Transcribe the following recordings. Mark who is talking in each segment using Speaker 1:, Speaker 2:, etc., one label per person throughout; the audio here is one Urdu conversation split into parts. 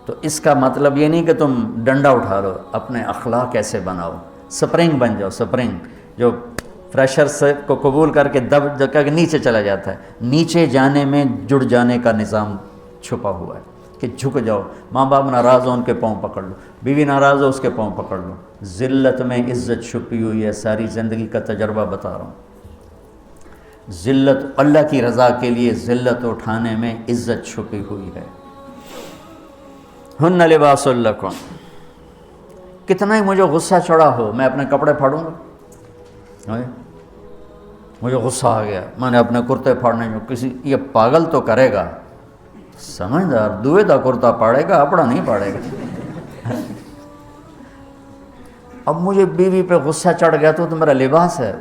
Speaker 1: تو اس کا مطلب یہ نہیں کہ تم ڈنڈا اٹھا لو، اپنے اخلاق کیسے بناؤ، سپرنگ بن جاؤ، سپرنگ جو پریشر سے کو قبول کر کے دب کر کے نیچے چلا جاتا ہے، نیچے جانے میں جڑ جانے کا نظام چھپا ہوا ہے کہ جھک جاؤ، ماں باپ ناراض ہو ان کے پاؤں پکڑ لو، بیوی ناراض ہو اس کے پاؤں پکڑ لو، ذلت میں عزت چھپی ہوئی ہے، ساری زندگی کا تجربہ بتا رہا ہوں، ذلت اللہ کی رضا کے لیے ذلت اٹھانے میں عزت چھپی ہوئی ہے۔ ہن لباس لکم، کتنا ہی مجھے غصہ چڑھا ہو میں اپنے کپڑے پھاڑوں گا، مجھے غصہ آ گیا میں نے اپنے کرتے پھاڑنے جو کسی یہ پاگل تو کرے گا، سمجھدار دوئے دا کرتا پاڑے گا، اپنا نہیں پاڑے گا۔ اب مجھے بیوی پہ غصہ چڑھ گیا تو میرا لباس ہے،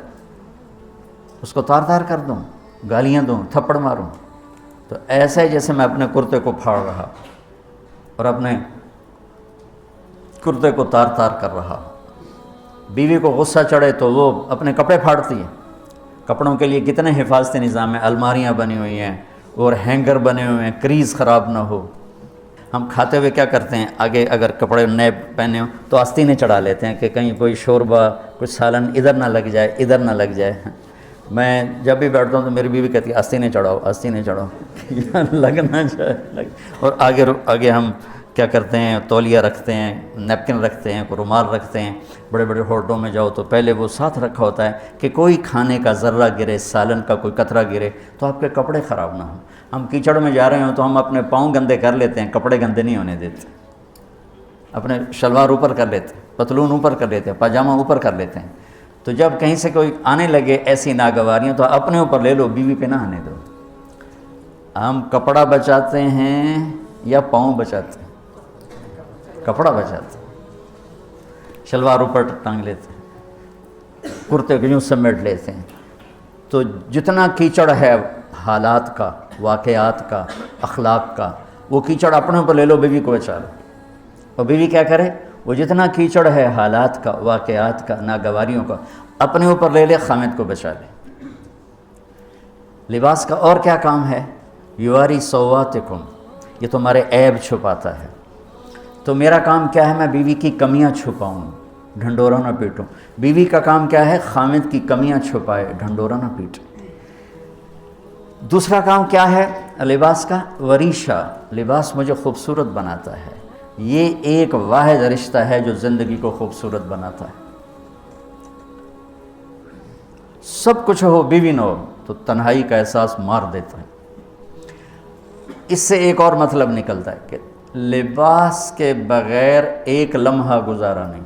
Speaker 1: اس کو تار تار کر دوں، گالیاں دوں، تھپڑ ماروں، تو ایسے جیسے میں اپنے کرتے کو پھاڑ رہا اور اپنے کرتے کو تار تار کر رہا۔ بیوی کو غصہ چڑھے تو وہ اپنے کپڑے پھاڑتی ہے، کپڑوں کے لیے کتنے حفاظتی نظام ہیں، الماریاں بنی ہوئی ہیں اور ہینگر بنے ہوئے ہیں، کریز خراب نہ ہو۔ ہم کھاتے ہوئے کیا کرتے ہیں، آگے اگر کپڑے نئے پہنے ہوں تو آستینیں چڑھا لیتے ہیں کہ کہیں کوئی شوربہ کچھ سالن ادھر نہ لگ جائے، ادھر نہ لگ جائے۔ میں جب بھی بیٹھتا ہوں تو میری بیوی کہتی ہے آستینیں چڑھاؤ، آستینیں چڑھاؤ، لگ نہ جائے۔ اور آگے ہم کیا کرتے ہیں، تولیہ رکھتے ہیں، نیپکن رکھتے ہیں، رومال رکھتے ہیں، بڑے بڑے ہوٹلوں میں جاؤ تو پہلے وہ ساتھ رکھا ہوتا ہے کہ کوئی کھانے کا ذرہ گرے، سالن کا کوئی قطرہ گرے تو آپ کے کپڑے خراب نہ ہوں۔ ہم کیچڑ میں جا رہے ہوں تو ہم اپنے پاؤں گندے کر لیتے ہیں، کپڑے گندے نہیں ہونے دیتے، اپنے شلوار اوپر کر لیتے ہیں، پتلون اوپر کر لیتے ہیں، پاجامہ اوپر کر لیتے ہیں۔ تو جب کہیں سے کوئی آنے لگے ایسی ناگواریاں تو اپنے اوپر لے لو، بیوی پہ نہ آنے دو۔ ہم کپڑا بچاتے ہیں یا پاؤں بچاتے ہیں؟ کپڑا بچاتے ہیں، شلوار اوپر ٹانگ لیتے ہیں، کرتے کو یوں سمیٹ لیتے ہیں۔ تو جتنا کیچڑ ہے حالات کا، واقعات کا، اخلاق کا، وہ کیچڑ اپنے اوپر لے لو، بیوی کو بچا لو۔ اور بیوی کیا کرے، وہ جتنا کیچڑ ہے حالات کا، واقعات کا، ناگواریوں کا، اپنے اوپر لے لے، خامد کو بچا لے۔ لباس کا اور کیا کام ہے، یواری سواتکم، یہ تمہارے عیب چھپاتا ہے۔ تو میرا کام کیا ہے، میں بیوی کی کمیاں چھپاؤں، ڈھنڈورا نہ پیٹوں۔ بیوی کا کام کیا ہے، خامد کی کمیاں چھپائے، ڈھنڈورا نہ پیٹے۔ دوسرا کام کیا ہے لباس کا، وریشہ، لباس مجھے خوبصورت بناتا ہے۔ یہ ایک واحد رشتہ ہے جو زندگی کو خوبصورت بناتا ہے۔ سب کچھ ہو، بیوی نہ ہو تو تنہائی کا احساس مار دیتا ہے۔ اس سے ایک اور مطلب نکلتا ہے کہ لباس کے بغیر ایک لمحہ گزارا نہیں۔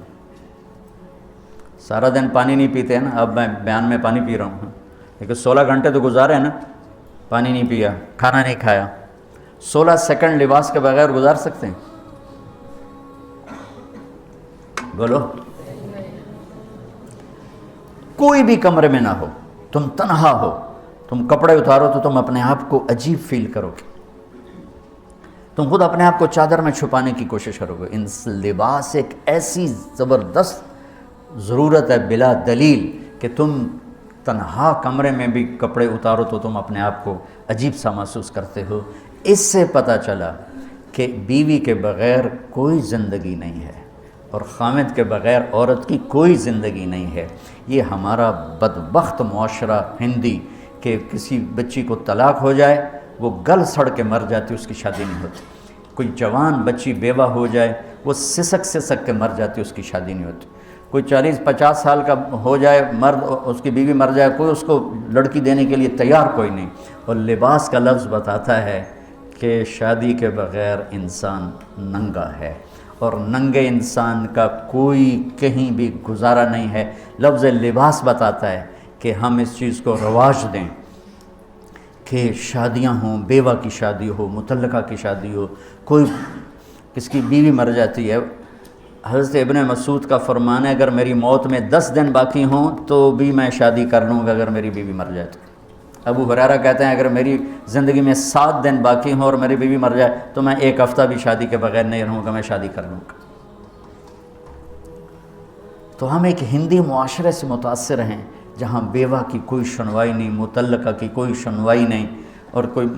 Speaker 1: سارا دن پانی نہیں پیتے ہیں نا، اب میں بیان میں پانی پی رہا ہوں، لیکن 16 گھنٹے تو گزارے ہیں نا، پانی نہیں پیا، کھانا نہیں کھایا، 16 سیکنڈ لباس کے بغیر گزار سکتے ہیں؟ بولو۔ کوئی بھی کمرے میں نہ ہو، تم تنہا ہو، تم کپڑے اتارو تو تم اپنے آپ کو عجیب فیل کرو گے، تم خود اپنے آپ کو چادر میں چھپانے کی کوشش کرو گے۔ ان لباس ایک ایسی زبردست ضرورت ہے بلا دلیل کہ تم تنہا کمرے میں بھی کپڑے اتارو تو تم اپنے آپ کو عجیب سا محسوس کرتے ہو۔ اس سے پتہ چلا کہ بیوی کے بغیر کوئی زندگی نہیں ہے اور خامد کے بغیر عورت کی کوئی زندگی نہیں ہے۔ یہ ہمارا بدبخت معاشرہ ہندی کہ کسی بچی کو طلاق ہو جائے وہ گل سڑ کے مر جاتی، اس کی شادی نہیں ہوتی۔ کوئی جوان بچی بیوہ ہو جائے وہ سسک کے مر جاتی، اس کی شادی نہیں ہوتی۔ کوئی 40-50 سال کا ہو جائے مرد، اس کی بیوی مر جائے، کوئی اس کو لڑکی دینے کے لیے تیار کوئی نہیں۔ اور لباس کا لفظ بتاتا ہے کہ شادی کے بغیر انسان ننگا ہے، اور ننگے انسان کا کوئی کہیں بھی گزارا نہیں ہے۔ لفظ لباس بتاتا ہے کہ ہم اس چیز کو رواج دیں کہ شادیاں ہوں، بیوہ کی شادی ہو، مطلقہ کی شادی ہو، کوئی کس کی بیوی مر جاتی ہے۔ حضرت ابن مسعود کا فرمان ہے اگر میری موت میں 10 دن باقی ہوں تو بھی میں شادی کر لوں گا اگر میری بیوی مر جائے تو۔ ابو ہریرہ کہتے ہیں اگر میری زندگی میں 7 دن باقی ہوں اور میری بیوی مر جائے تو میں 1 ہفتہ بھی شادی کے بغیر نہیں رہوں گا، میں شادی کر لوں گا۔ تو ہم ایک ہندی معاشرے سے متاثر ہیں جہاں بیوہ کی کوئی سنوائی نہیں، مطلقہ کی کوئی سنوائی نہیں، اور کوئی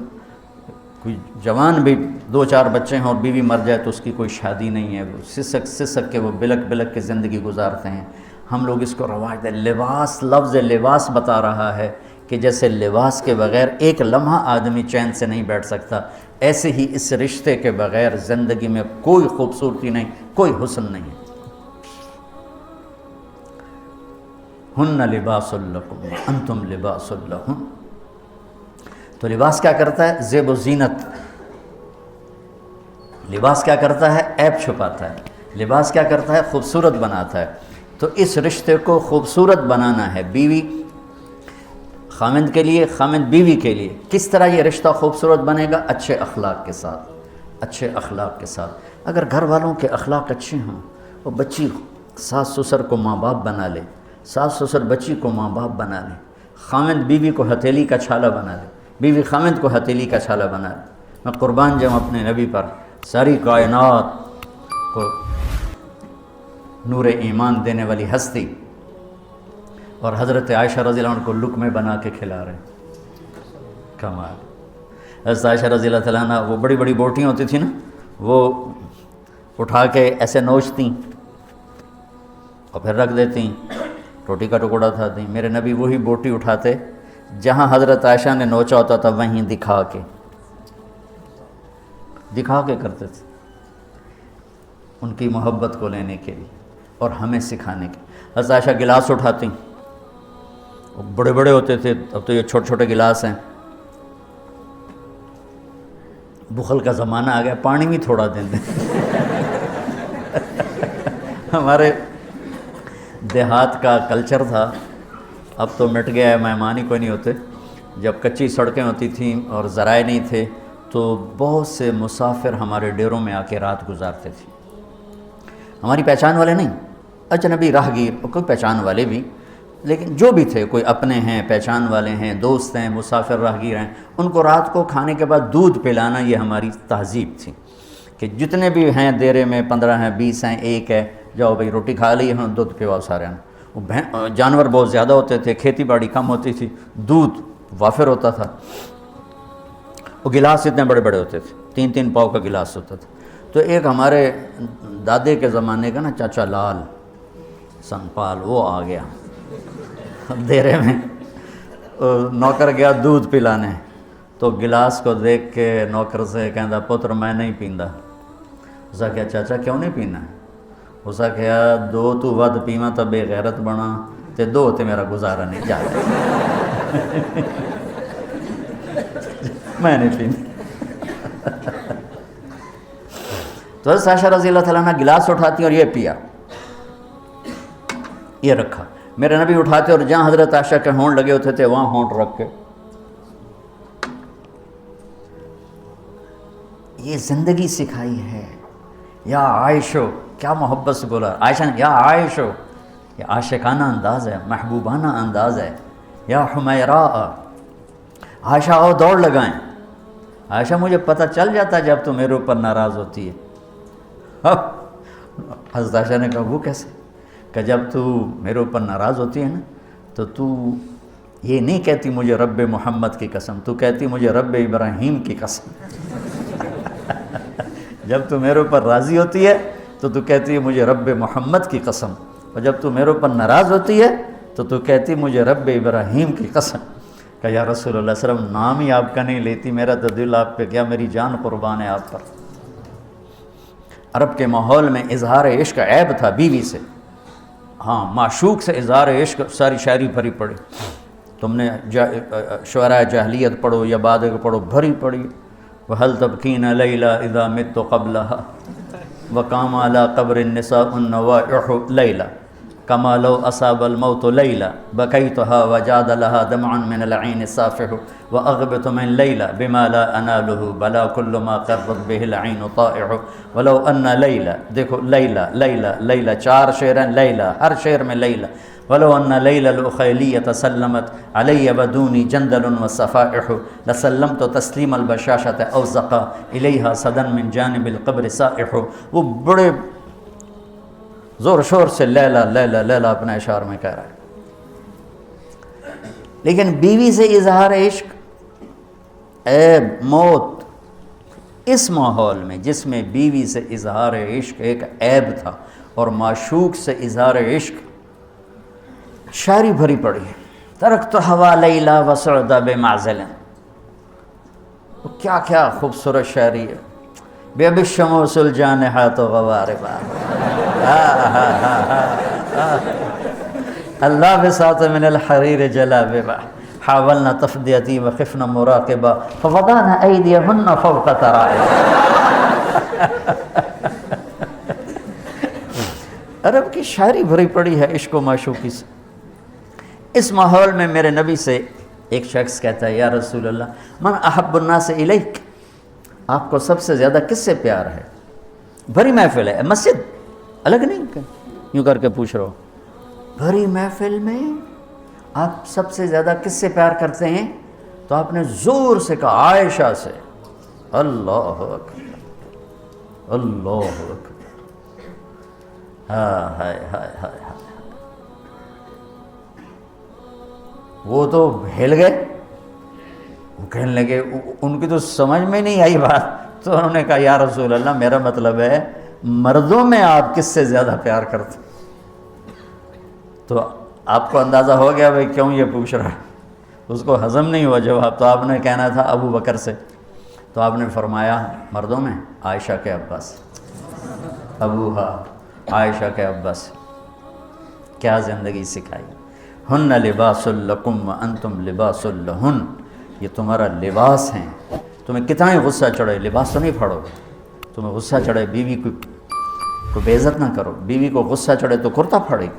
Speaker 1: کوئی جوان بھی 2-4 بچے ہیں اور بیوی مر جائے تو اس کی کوئی شادی نہیں ہے، وہ سسک کے وہ بلک بلک کے زندگی گزارتے ہیں۔ ہم لوگ اس کو رواج دے، لباس، لفظ لباس بتا رہا ہے کہ جیسے لباس کے بغیر ایک لمحہ آدمی چین سے نہیں بیٹھ سکتا، ایسے ہی اس رشتے کے بغیر زندگی میں کوئی خوبصورتی نہیں، کوئی حسن نہیں ہے۔ ہن لباس لکم وانتم لباس لہن۔ تو لباس کیا کرتا ہے؟ زیب و زینت۔ لباس کیا کرتا ہے؟ عیب چھپاتا ہے۔ لباس کیا کرتا ہے؟ خوبصورت بناتا ہے۔ تو اس رشتے کو خوبصورت بنانا ہے، بیوی خامند کے لیے، خامند بیوی کے لیے۔ کس طرح یہ رشتہ خوبصورت بنے گا؟ اچھے اخلاق کے ساتھ، اچھے اخلاق کے ساتھ۔ اگر گھر والوں کے اخلاق اچھے ہوں، وہ بچی ساس سسر کو ماں باپ بنا لے، ساس سسر بچی کو ماں باپ بنا لے، خامند بیوی کو ہتھیلی کا چھالا بنا لے، بیوی خامند کو ہتھیلی کا چھالا بنا لے۔ میں قربان جاؤں اپنے نبی پر، ساری کائنات کو نور ایمان دینے والی ہستی، اور حضرت عائشہ رضی اللہ عنہ کو لقمے بنا کے کھلا رہے ہیں۔ کمال۔ حضرت عائشہ رضی اللہ تعالیٰ عنہ، وہ بڑی بڑی بوٹیاں ہوتی تھیں نا، وہ اٹھا کے ایسے نوچتیں اور پھر رکھ دیتیں، روٹی کا ٹکڑا تھا دیں۔ میرے نبی وہی بوٹی اٹھاتے جہاں حضرت عائشہ نے نوچا ہوتا تھا، وہیں دکھا کے کرتے تھے، ان کی محبت کو لینے کے لیے اور ہمیں سکھانے کے۔ حضرت عائشہ گلاس اٹھاتی، وہ بڑے بڑے ہوتے تھے، اب تو یہ چھوٹے چھوٹے گلاس ہیں، بخل کا زمانہ آ گیا، پانی بھی تھوڑا دیں دیں۔ ہمارے دیہات کا کلچر تھا، اب تو مٹ گیا ہے، مہمان ہی کوئی نہیں ہوتے۔ جب کچی سڑکیں ہوتی تھیں اور ذرائع نہیں تھے تو بہت سے مسافر ہمارے ڈیروں میں آ کے رات گزارتے تھے، ہماری پہچان والے نہیں، اجنبی راہگیر، کوئی پہچان والے بھی، لیکن جو بھی تھے، کوئی اپنے ہیں، پہچان والے ہیں، دوست ہیں، مسافر راہگیر ہیں، ان کو رات کو کھانے کے بعد دودھ پلانا یہ ہماری تہذیب تھی کہ جتنے بھی ہیں دیرے میں، 15 ہیں، 20 ہیں، 1 ہے، جاؤ بھائی روٹی کھا لی ہے، دودھ پواؤ سارے ہیں۔ وہ جانور بہت زیادہ ہوتے تھے، کھیتی باڑی کم ہوتی تھی، دودھ وافر ہوتا تھا، وہ گلاس اتنے بڑے بڑے ہوتے تھے، 3 پاؤ کا گلاس ہوتا تھا۔ تو ایک ہمارے دادے کے زمانے کا نا چاچا لال سنپال، وہ آ گیا دیرے میں، نوکر گیا دودھ پلانے، تو گلاس کو دیکھ کے نوکر سے کہندا پتر میں نہیں پیندا۔ اسا کہا چاچا کیوں نہیں پینا؟ اسا کہا 2 تو ود پیواں تو بے غیرت بنا، تے 2 تے میرا گزارا نہیں جاتا۔ میں نہیں پینا۔ تو حضرت عائشہ رضی اللہ تعالیٰ عنہ گلاس اٹھاتی اور یہ پیا، یہ رکھا۔ میرے نبی اٹھاتے اور جہاں حضرت عائشہ کے ہونٹ لگے ہوتے تھے وہاں ہونٹ رکھ کے، یہ زندگی سکھائی ہے۔ یا عائشو، کیا محبت سے بولا عائشہ نے، یا عائشو، یہ عاشقانہ انداز ہے، محبوبانہ انداز ہے۔ یا حمیراء، عائشہ آؤ دوڑ لگائیں، عائشہ مجھے پتہ چل جاتا جب تو میرے اوپر ناراض ہوتی ہے۔ حضرت عائشہ نے کہا وہ کیسے؟ کہ جب تو میرے اوپر ناراض ہوتی ہے نا تو تو یہ نہیں کہتی مجھے رب محمد کی قسم، تو کہتی مجھے رب ابراہیم کی قسم۔ جب تو میرے اوپر راضی ہوتی ہے تو تو کہتی ہے مجھے رب محمد کی قسم، اور جب تو میرے اوپر ناراض ہوتی ہے تو تو کہتی مجھے رب ابراہیم کی قسم۔ کہ یا رسول اللہ صلی اللہ علیہ وسلم نام ہی آپ کا نہیں لیتی، میرا تو دل آپ پہ کیا، میری جان قربان ہے آپ پر۔ عرب کے ماحول میں اظہار عشق عیب تھا بیوی سے، ہاں معشوق سے اظہار عشق، ساری شاعری بھری پڑی، تم نے شعراء جاہلیت پڑھو یا بعد کو پڑھو، بھری پڑی۔ وَهَلْ تَبْكِينَ لَيْلَا إِذَا مِتُّ قَبْلَهَا وَقَامَ عَلَىٰ قَبْرِ النِّسَاءُ النَّوَائِحُ لَيْلًا كَمَا لَوْ أَصَابَ الْمَوْتُ لَيْلًا بَكَيْتُهَا وَجَادَ لَهَا دَمْعًا مِنَ الْعَيْنِ السَّافِحُ وَأَغْبِطُ مِنْ لَيْلًا بِمَا لَا أَنَالُهُ بَلَا كُلُّ مَا قَرَّتْ بِهِ الْعَيْنُ طَائِعُ وَلَوْ أَنَّ لَيْلًا، دیکھو لیلہ لیلہ لیلہ، 4 شعر ہیں لیلہ، ہر شعر میں لیلہ۔ وَلَوْ أَنَّ لَيْلَ الْأُخَيْلِيَّةَ سَلَّمَتْ عَلَيَّ بَدُونِي جَنْدَلٌ وَصَفَائِحُ لَسَلَّمْتُ تَسْلِيمَ الْبَشَاشَةِ أَوْ زَقَا إِلَيْهَا صَدًا مِنْ جَانِبِ الْقَبْرِ سَائِحُ۔ وہ بڑے زور شور سے لیلہ لیلہ لیلہ اپنے اشعار میں کہہ رہا ہے، لیکن بیوی سے اظہار عشق عیب، موت، اس ماحول میں جس میں بیوی سے اظہار عشق ایک عیب تھا اور معشوق سے اظہار عشق شاعری بھری پڑی ہے. ترکت ہوا لیلا وسعد بمعزل، کیا کیا خوبصورت شاعری ہے. بے اب الشموس الجانحات غواربا، اللہ بساط من الحریر جلاببا، حاولنا تفدیتی وخفنا مراقبا فوضعنا ایدیہن فوق ترائب. عرب کی شاعری بھری پڑی ہے عشق و معشوقی سے. اس ماحول میں میرے نبی سے ایک شخص کہتا ہے یا رسول اللہ من احب الناس الیک، آپ کو سب سے زیادہ کس سے پیار ہے؟ بھری محفل ہے، مسجد الگ نہیں یوں کر کے پوچھ رہا ہو، بھری محفل میں آپ سب سے زیادہ کس سے پیار کرتے ہیں؟ تو آپ نے زور سے کہا عائشہ سے. اللہ اکبر، اللہ اکبر، ہائے ہائے ہائے ہائے. وہ تو ہل گئے، وہ کہنے لگے، ان کی تو سمجھ میں نہیں آئی بات، تو انہوں نے کہا یا رسول اللہ میرا مطلب ہے مردوں میں آپ کس سے زیادہ پیار کرتے؟ تو آپ کو اندازہ ہو گیا بھائی کیوں یہ پوچھ رہا ہے. اس کو ہضم نہیں ہوا جواب، تو آپ نے کہنا تھا ابو بکر سے. تو آپ نے فرمایا مردوں میں عائشہ کے ابا سے، ابوہا عائشہ کے ابا سے. کیا زندگی سکھائی. ہن لباس لکم وانتم لباس لہن، یہ تمہارا لباس ہیں. تمہیں کتنا ہی غصہ چڑھے لباس تو نہیں پھاڑو گے. تمہیں غصہ چڑھے بیوی کو بے عزت نہ کرو. بیوی کو غصہ چڑھے تو کرتا پھاڑے گی،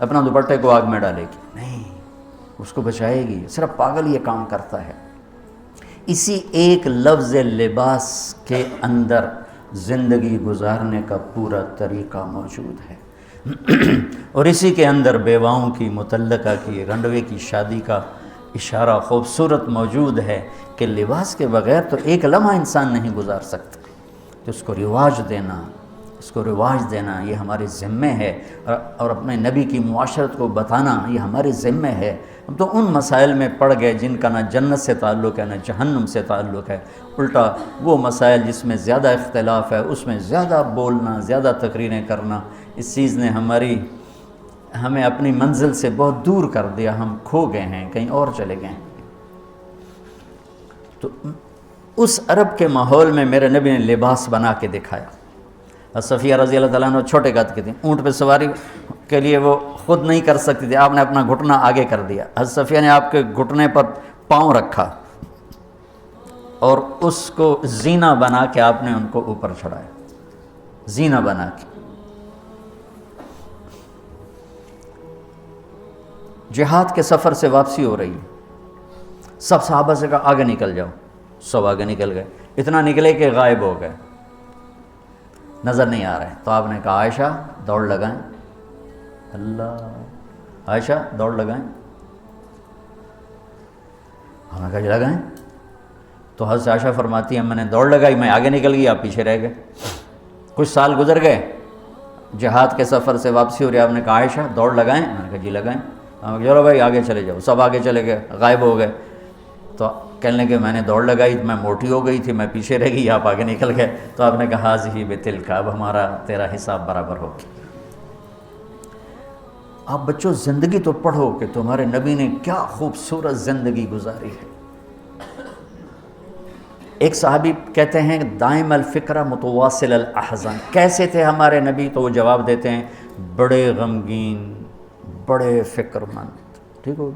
Speaker 1: اپنا دوپٹے کو آگ میں ڈالے گی نہیں، اس کو بچائے گی. صرف پاگل یہ کام کرتا ہے. اسی ایک لفظ لباس کے اندر زندگی گزارنے کا پورا طریقہ موجود ہے. اور اسی کے اندر بیواؤں کی، مطلقہ کی، رنڈوے کی شادی کا اشارہ خوبصورت موجود ہے کہ لباس کے بغیر تو ایک لمحہ انسان نہیں گزار سکتا. تو اس کو رواج دینا یہ ہمارے ذمے ہے، اور اپنے نبی کی معاشرت کو بتانا یہ ہمارے ذمے ہے. ہم تو ان مسائل میں پڑ گئے جن کا نہ جنت سے تعلق ہے نہ جہنم سے تعلق ہے. الٹا وہ مسائل جس میں زیادہ اختلاف ہے اس میں زیادہ بولنا، زیادہ تقریریں کرنا، اس چیز نے ہمیں اپنی منزل سے بہت دور کر دیا. ہم کھو گئے ہیں، کہیں اور چلے گئے ہیں. تو اس عرب کے ماحول میں میرے نبی نے لباس بنا کے دکھایا. صفیہ رضی اللہ تعالیٰ عنہ چھوٹے قد کی تھیں، اونٹ پہ سواری کے لیے وہ خود نہیں کر سکتی تھی. آپ نے اپنا گھٹنا آگے کر دیا. حضرت صفیہ نے آپ کے گھٹنے پر پاؤں رکھا اور اس کو زینہ بنا کے آپ نے ان کو اوپر چڑھایا، زینہ بنا کے. جہاد کے سفر سے واپسی ہو رہی ہے. سب صحابہ سے کہا آگے نکل جاؤ. سب آگے نکل گئے. اتنا نکلے کہ غائب ہو گئے، نظر نہیں آ رہے. تو آپ نے کہا عائشہ دوڑ لگائیں. اللہ، عائشہ دوڑ لگائیں. ہم نے کہا لگائیں. تو حضرت عائشہ فرماتی ہیں میں نے دوڑ لگائی، میں آگے نکل گئی، آپ پیچھے رہ گئے. کچھ سال گزر گئے، جہاد کے سفر سے واپسی ہو رہی. آپ نے کہا عائشہ دوڑ لگائیں. میں نے کہا جی لگائیں. چلو بھائی آگے چلے جاؤ. سب آگے چلے گئے، غائب ہو گئے. تو کہنے لگے میں نے دوڑ لگائی، میں موٹی ہو گئی تھی، میں پیچھے رہ گئی، آپ آگے نکل گئے. تو آپ نے کہا حاضی بتلک، اب ہمارا تیرا حساب برابر ہو گیا. آپ بچوں زندگی تو پڑھو کہ تمہارے نبی نے کیا خوبصورت زندگی گزاری ہے. ایک صحابی کہتے ہیں دائم الفکرہ متواصل الاحزان، کیسے تھے ہمارے نبی؟ تو وہ جواب دیتے ہیں بڑے غمگین، بڑے فکر مند. ٹھیک ہو؟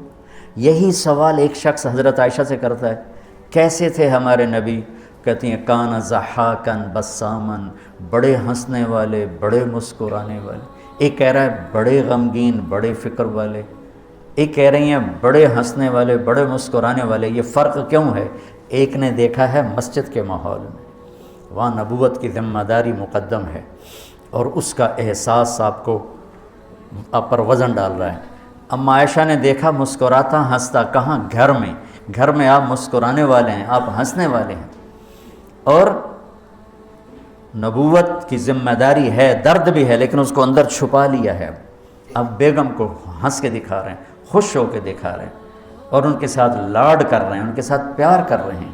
Speaker 1: یہی سوال ایک شخص حضرت عائشہ سے کرتا ہے کیسے تھے ہمارے نبی؟ کہتی ہیں کان ضحاکن بسامن، بڑے ہنسنے والے، بڑے مسکرانے والے. ایک کہہ رہا ہے بڑے غمگین، بڑے فکر والے. ایک کہہ رہی ہیں بڑے ہنسنے والے، بڑے مسکرانے والے. یہ فرق کیوں ہے؟ ایک نے دیکھا ہے مسجد کے ماحول میں، وہاں نبوت کی ذمہ داری مقدم ہے اور اس کا احساس آپ پر وزن ڈال رہا ہے. اما عائشہ نے دیکھا مسکراتا ہنستا کہاں؟ گھر میں آپ مسکرانے والے ہیں، آپ ہنسنے والے ہیں. اور نبوت کی ذمہ داری ہے، درد بھی ہے، لیکن اس کو اندر چھپا لیا ہے. اب بیگم کو ہنس کے دکھا رہے ہیں، خوش ہو کے دکھا رہے ہیں، اور ان کے ساتھ لاڈ کر رہے ہیں، ان کے ساتھ پیار کر رہے ہیں.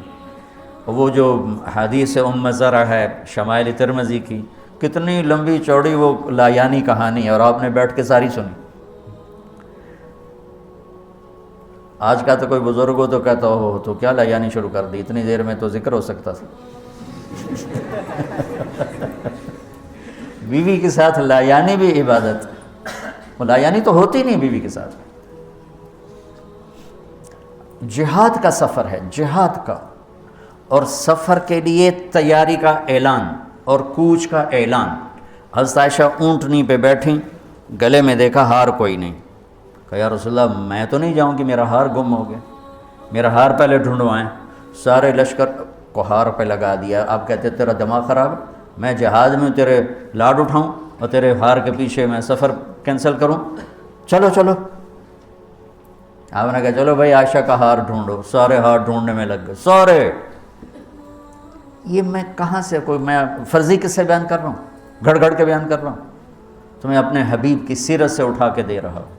Speaker 1: وہ جو حدیث ام زرع ہے شمائل ترمذی کی، کتنی لمبی چوڑی وہ لایانی کہانی ہے، اور آپ نے بیٹھ کے ساری سنی۔ آج کا تو کوئی بزرگ ہو تو کہتا ہو تو کیا لایانی شروع کر دی، اتنی دیر میں تو ذکر ہو سکتا تھا۔ بیوی کے ساتھ لایانی بھی عبادت، وہ لایانی تو ہوتی نہیں بیوی کے ساتھ۔ جہاد کا سفر ہے، جہاد کا، اور سفر کے لیے تیاری کا اعلان اور کوچ کا اعلان۔ حضرت عائشہ اونٹنی پہ بیٹھیں، گلے میں دیکھا ہار کوئی نہیں، کہا یا رسول اللہ میں تو نہیں جاؤں کہ میرا ہار گم ہو گیا، میرا ہار پہلے ڈھونڈوائیں۔ سارے لشکر کو ہار پہ لگا دیا۔ آپ کہتے تیرا دماغ خراب ہے، میں جہاد میں تیرے لاڈ اٹھاؤں اور تیرے ہار کے پیچھے میں سفر کینسل کروں؟ چلو چلو۔ آپ نے کہا چلو بھائی عائشہ کا ہار ڈھونڈو، سارے ہار ڈھونڈنے میں لگ گئے سارے۔ یہ میں کہاں سے، کوئی میں فرضی قصے بیان کر رہا ہوں، گھڑ گھڑ کے بیان کر رہا ہوں، تمہیں اپنے حبیب کی سیرت سے اٹھا کے دے رہا ہوں۔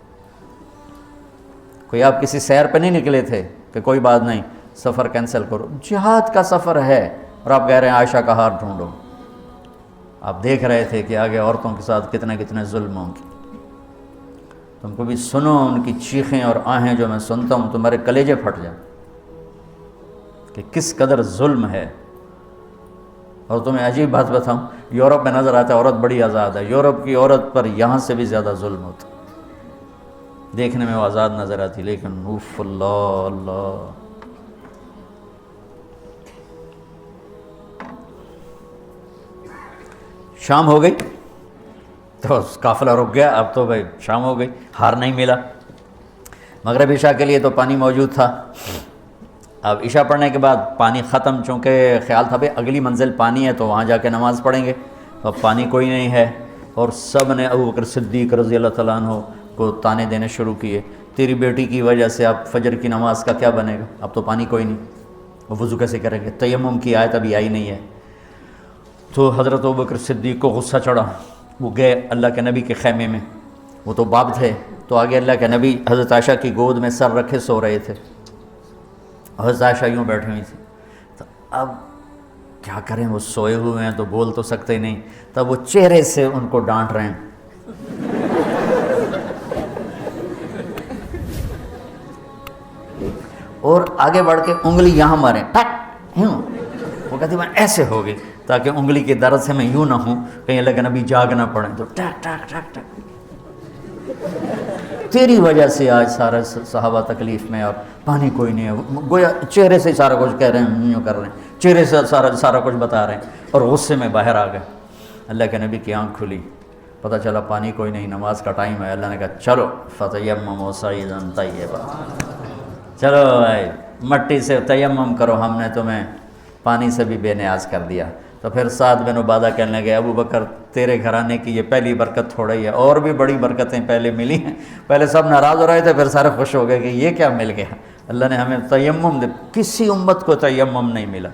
Speaker 1: کوئی آپ کسی سیر پہ نہیں نکلے تھے کہ کوئی بات نہیں سفر کینسل کرو، جہاد کا سفر ہے، اور آپ کہہ رہے ہیں عائشہ کا ہار ڈھونڈو۔ آپ دیکھ رہے تھے کہ آگے عورتوں کے ساتھ کتنے کتنے ظلم ہوں گے۔ تم کو بھی سنو ان کی چیخیں اور آہیں جو میں سنتا ہوں تمہارے کلیجے پھٹ جائیں کہ کس قدر ظلم ہے۔ اور تمہیں عجیب بات بتاؤں، یورپ میں نظر آتا ہے عورت بڑی آزاد ہے، یورپ کی عورت پر یہاں سے بھی زیادہ ظلم ہوتا، دیکھنے میں وہ آزاد نظر آتی، لیکن اوف اللہ اللہ۔ شام ہو گئی تو قافلہ رک گیا، اب تو بھائی شام ہو گئی، ہار نہیں ملا۔ مغرب عشاء کے لیے تو پانی موجود تھا، اب عشاء پڑھنے کے بعد پانی ختم، چونکہ خیال تھا بھائی اگلی منزل پانی ہے تو وہاں جا کے نماز پڑھیں گے، تو اب پانی کوئی نہیں ہے، اور سب نے ابوبکر صدیق رضی اللہ تعالیٰ عنہ کو تانے دینے شروع کیے، تیری بیٹی کی وجہ سے اب فجر کی نماز کا کیا بنے گا، اب تو پانی کوئی نہیں، وہ وضو کیسے کریں گے، تیمم کی آیت ابھی آئی نہیں ہے۔ تو حضرت ابوبکر صدیق کو غصہ چڑھا، وہ گئے اللہ کے نبی کے خیمے میں، وہ تو باب تھے، تو آگے اللہ کے نبی حضرت عائشہ کی گود میں سر رکھے سو رہے تھے، حضرت عائشہ یوں بیٹھے ہوئی تھی، تو اب کیا کریں، وہ سوئے ہوئے ہیں تو بول تو سکتے نہیں، تب وہ چہرے سے ان کو ڈانٹ رہے ہیں، اور آگے بڑھ کے انگلی یہاں ماریں ٹک یوں، وہ کہتی میں ایسے ہو گئی تاکہ انگلی کے درد سے میں یوں نہ ہوں کہیں اللہ کے نبی جاگ نہ پڑیں، تو ٹک ٹک ٹک ٹک، تیری وجہ سے آج سارا صحابہ تکلیف میں اور پانی کوئی نہیں ہے، گویا چہرے سے سارا کچھ کہہ رہے ہیں، یوں کر رہے ہیں، چہرے سے سارا کچھ بتا رہے ہیں، اور غصے میں باہر آ گئے۔ اللہ کے نبی کی آنکھ کھلی، پتہ چلا پانی کوئی نہیں، نماز کا ٹائم ہے، اللہ نے کہا چلو فتیمموا صعیدا طیبا، چلو بھائی مٹی سے تیمم کرو، ہم نے تمہیں پانی سے بھی بے نیاز کر دیا۔ تو پھر سعد بن عبادہ کہنے لگے ابو بکر تیرے گھرانے کی یہ پہلی برکت تھوڑا ہی ہے، اور بھی بڑی برکتیں پہلے ملی ہیں، پہلے سب ناراض ہو رہے تھے، پھر سارے خوش ہو گئے کہ یہ کیا مل گیا، اللہ نے ہمیں تیمم دے، کسی امت کو تیمم نہیں ملا۔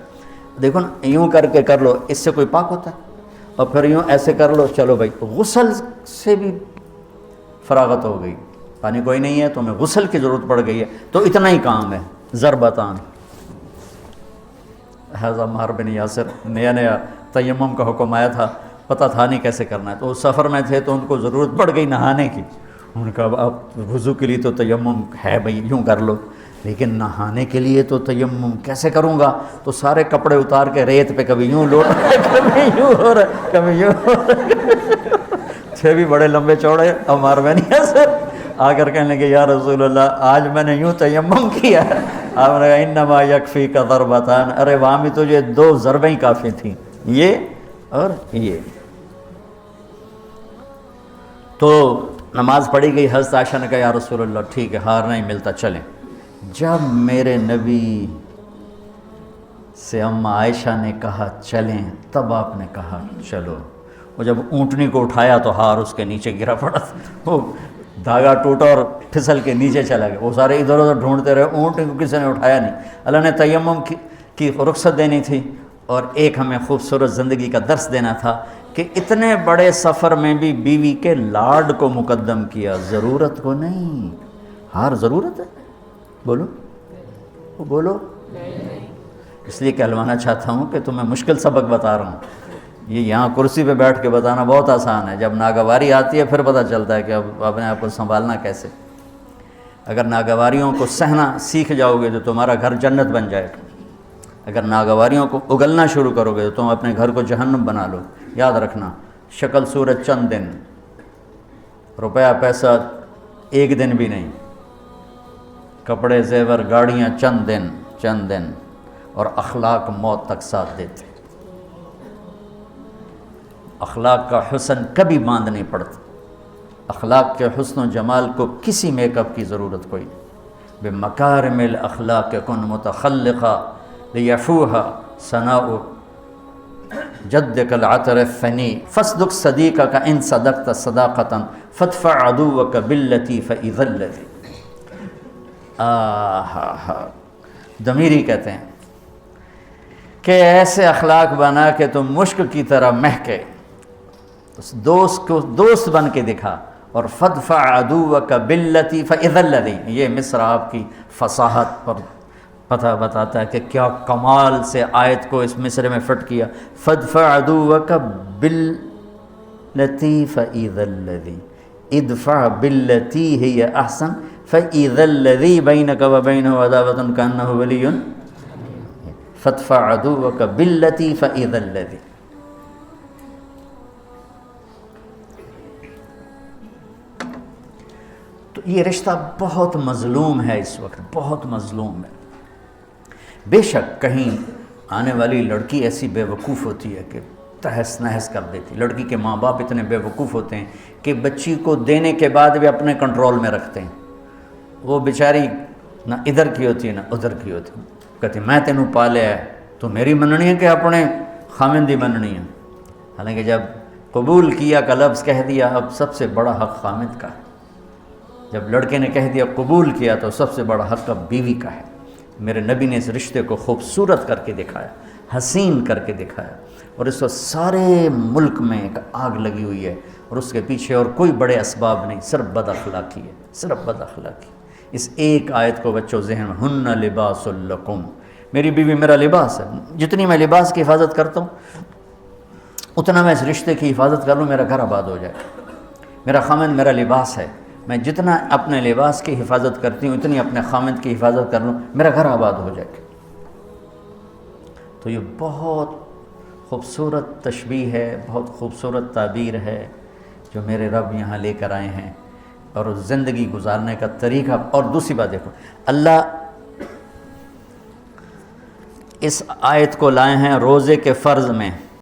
Speaker 1: دیکھو نا یوں کر کے کر لو، اس سے کوئی پاک ہوتا ہے، اور پھر یوں ایسے کر لو، چلو بھائی غسل سے بھی فراغت ہو گئی، پانی کوئی نہیں ہے تو ہمیں غسل کی ضرورت پڑ گئی ہے، تو اتنا ہی کام ہے، ضربتان۔ حضرت عمار بن یاسر نیا نیا تیمم کا حکم آیا تھا، پتہ تھا نہیں کیسے کرنا ہے، تو وہ سفر میں تھے تو ان کو ضرورت پڑ گئی نہانے کی، ان کا اب وضو کے لیے تو تیمم ہے بھائی یوں کر لو، لیکن نہانے کے لیے تو تیمم کیسے کروں گا، تو سارے کپڑے اتار کے ریت پہ کبھی یوں لوٹ رہے کبھی یوں ہو رہا کبھی یوں ہو رہا، تھے بھی بڑے لمبے چوڑے عمار بن یاسر، آ کر کہنے لگے یا رسول اللہ آج میں نے یوں تیمم کیا ہے، آپ نے کہا انما یکفیک ضربتان، ارے وہاں بھی تجھے 2 ضربیں ہی کافی تھیں، یہ اور یہ۔ تو نماز پڑھی گئی، حضرت عائشہ نے کہا یا رسول اللہ ٹھیک ہے ہار نہیں ملتا چلیں۔ جب میرے نبی سے اماں عائشہ نے کہا چلیں، تب آپ نے کہا چلو، وہ جب اونٹنی کو اٹھایا تو ہار اس کے نیچے گرا پڑا، وہ دھاگا ٹوٹا اور پھسل کے نیچے چلا گیا، وہ سارے ادھر ادھر ڈھونڈتے رہے، اونٹنی کو کسی نے اٹھایا نہیں۔ اللہ نے تیمم کی رخصت دینی تھی، اور ایک ہمیں خوبصورت زندگی کا درس دینا تھا کہ اتنے بڑے سفر میں بھی بیوی کے لاڈ کو مقدم کیا، ضرورت کو نہیں۔ ہار ضرورت ہے، بولو وہ بولو، اس لیے کہلوانا چاہتا ہوں کہ تمہیں مشکل سبق بتا رہا ہوں. یہ یہاں کرسی پہ بیٹھ کے بتانا بہت آسان ہے، جب ناگواری آتی ہے پھر پتہ چلتا ہے کہ اب اپنے آپ کو سنبھالنا کیسے. اگر ناگواریوں کو سہنا سیکھ جاؤ گے تو تمہارا گھر جنت بن جائے گا. اگر ناگواریوں کو اگلنا شروع کرو گے تو تم اپنے گھر کو جہنم بنا لو. یاد رکھنا، شکل صورت چند دن، روپیہ پیسہ ایک دن بھی نہیں، کپڑے زیور گاڑیاں چند دن، اور اخلاق موت تک ساتھ دیتے. اخلاق کا حسن کبھی باندھ نہیں پڑتا. اخلاق کے حسن و جمال کو کسی میک اپ کی ضرورت کوئی نہیں. بمکارم الاخلاق کن متخلقا لیفوها ثناء جدک العطر الثنی فاصدق صدیقک ان صدقت صداقتا فادفع عدوک باللتی فاذا الذی. ضمیری کہتے ہیں کہ ایسے اخلاق بنا کہ تم مشک کی طرح مہکے. دوست کو دوست بن کے دکھا. اور فادفع عدوک باللتی فاذا الذی، یہ مصر آپ کی فصاحت پر پتہ بتاتا ہے کہ کیا کمال سے آیت کو اس مصرے میں فٹ کیا. فادفع عدوک باللتی فاذا الذی، ادفع باللتی ہی احسن فاذا الذی بینک وبینہ عداوۃ کانہ ولی. فادفع عدوک باللتی فاذا الذی. تو یہ رشتہ بہت مظلوم ہے، اس وقت بہت مظلوم ہے. بے شک کہیں آنے والی لڑکی ایسی بے وقوف ہوتی ہے کہ تہس نہس کر دیتی. لڑکی کے ماں باپ اتنے بے وقوف ہوتے ہیں کہ بچی کو دینے کے بعد بھی اپنے کنٹرول میں رکھتے ہیں. وہ بیچاری نہ ادھر کی ہوتی ہے نہ ادھر کی ہوتی ہے. کہتی میں تینوں پالیا ہے، تو میری مننی ہے کہ اپنے خامند دی مننی ہے. حالانکہ جب قبول کیا کا لفظ کہہ دیا، اب سب سے بڑا حق خامند کا ہے. جب لڑکے نے کہہ دیا قبول کیا تو سب سے بڑا حق اب بیوی کا ہے. میرے نبی نے اس رشتے کو خوبصورت کر کے دکھایا، حسین کر کے دکھایا. اور اس وقت سارے ملک میں ایک آگ لگی ہوئی ہے اور اس کے پیچھے اور کوئی بڑے اسباب نہیں، صرف بد اخلاقی ہے، صرف بد اخلاقی. اس ایک آیت کو بچوں ذہن میں، ہن لباس لکم، میری بیوی میرا لباس ہے. جتنی میں لباس کی حفاظت کرتا ہوں اتنا میں اس رشتے کی حفاظت کر لوں، میرا گھر آباد ہو جائے. میرا خامند میرا لباس ہے، میں جتنا اپنے لباس کی حفاظت کرتی ہوں اتنی اپنے خامند کی حفاظت کر لوں، میرا گھر آباد ہو جائے. تو یہ بہت خوبصورت تشبیہ ہے، بہت خوبصورت تعبیر ہے جو میرے رب یہاں لے کر آئے ہیں. اور زندگی گزارنے کا طریقہ. اور دوسری بات دیکھو، اللہ اس آیت کو لائے ہیں روزے کے فرض میں.